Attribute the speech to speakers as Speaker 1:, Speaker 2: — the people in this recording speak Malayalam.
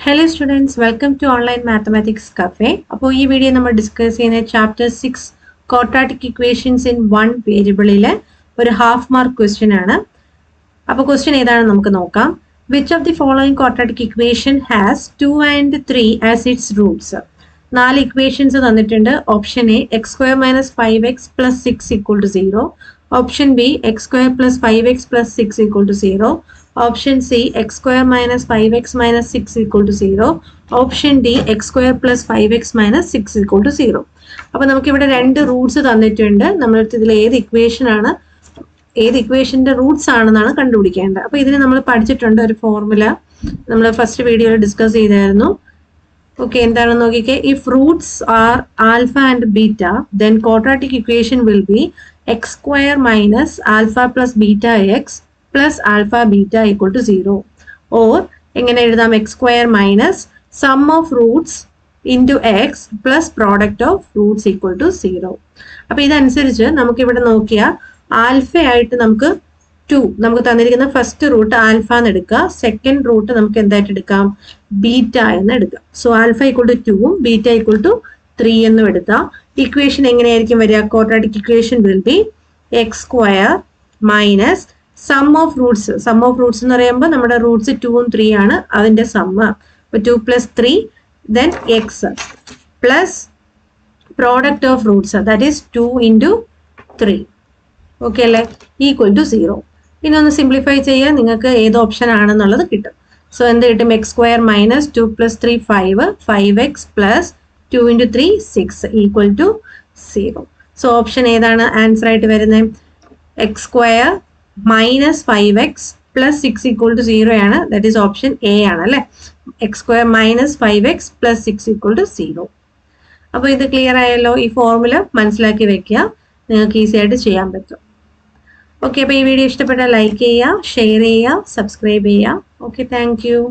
Speaker 1: Hello students, welcome to Online Mathematics Cafe. അപ്പോൾ ഈ വീഡിയോ നമ്മൾ ഡിസ്കസ് ചെയ്യുന്ന chapter 6 quadratic equations in one വേരിയബിളിലെ ഒരു ഹാഫ് മാർക്ക് ക്വസ്റ്റ്യൻ ആണ്. അപ്പോൾ ക്വസ്റ്റ്യൻ ഏതാണെന്ന് നമുക്ക് നോക്കാം. Which of the following quadratic equation has 2 and 3 as its roots? 4 equations തന്നിട്ടുണ്ട്. Option A x square minus 5x plus 6 equal to 0. Option B x square plus 5x plus 6 equal to 0. Option C, x square minus 5x minus 6 equal to 0. Option D, x square plus 5x minus 6 equal to 0. അപ്പോൾ നമുക്ക് ഇവിടെ രണ്ട് റൂട്ട്സ് തന്നിട്ടുണ്ട്. നമ്മൾ ഇതിൽ ഏത് ഇക്വേഷന്റെ റൂട്ട്സ് ആണെന്നാണ് കണ്ടുപിടിക്കേണ്ടത്. അപ്പോൾ ഇതിന് നമ്മൾ പഠിച്ചിട്ടുണ്ട് ഒരു ഫോർമുല. നമ്മൾ ഫസ്റ്റ് വീഡിയോയിൽ ഡിസ്കസ് ചെയ്തായിരുന്നു. ഓക്കെ, എന്താണെന്ന് നോക്കിക്കേ. If roots are alpha and beta then quadratic equation will be x square minus alpha plus beta X plus alpha beta equal to 0, or എങ്ങനെ എഴുതാം, x square minus sum of roots into x plus product of roots equal to 0. അപ്പോൾ ഇതനുസരിച്ച് നമുക്ക് ഇവിടെ നോക്കിയാൽ ആൽഫ ആയിട്ട് നമുക്ക് 2, നമുക്ക് തന്നിരിക്കുന്ന ഫസ്റ്റ് റൂട്ട് ആൽഫ എന്ന് എടുക്കുക, സെക്കൻഡ് റൂട്ട് നമുക്ക് എന്തായിട്ട് എടുക്കാം, ബീറ്റ എന്ന് എടുക്കാം. So alpha equal to 2 beta equal to 3 എന്നും എടുത്താൽ ഇക്വേഷൻ എങ്ങനെയായിരിക്കും വരിക? Quadratic equation will be x square minus sum of roots എന്ന് പറയുമ്പോൾ നമ്മുടെ റൂട്ട്സ് 2 ഉം 3 ആണ്, അതിന്റെ സമ്മ്. അപ്പോൾ 2 plus 3 then x plus product of roots that is 2 into 3. Okay അല്ലേ? Equal to 0. ഇനി ഒന്ന് സിംപ്ലിഫൈ ചെയ്യാൻ നിങ്ങൾക്ക് ഏത് ഓപ്ഷൻ ആണെന്നുള്ളത് കിട്ടും. സോ എന്ത് കിട്ടും? X square minus 2 plus 3 5x plus 2 into 3 6 equal to 0. So option ഏതാണ് ആൻസർ ആയിട്ട് വരുന്നത്? X square minus 5x plus 6 equal to 0 ആണ്. ദാറ്റ് ഈസ് ഓപ്ഷൻ എ ആണ് അല്ലേ? X square minus 5x plus 6 equal to 0. അപ്പോൾ ഇത് ക്ലിയർ ആയല്ലോ. ഈ ഫോർമുല മനസ്സിലാക്കി വെക്കുക, നിങ്ങൾക്ക് ഈസി ആയിട്ട് ചെയ്യാൻ പറ്റും. ഓക്കെ, അപ്പോൾ ഈ വീഡിയോ ഇഷ്ടപ്പെട്ടാൽ ലൈക്ക് ചെയ്യുക, ഷെയർ ചെയ്യുക, സബ്സ്ക്രൈബ് ചെയ്യുക. Okay, thank you.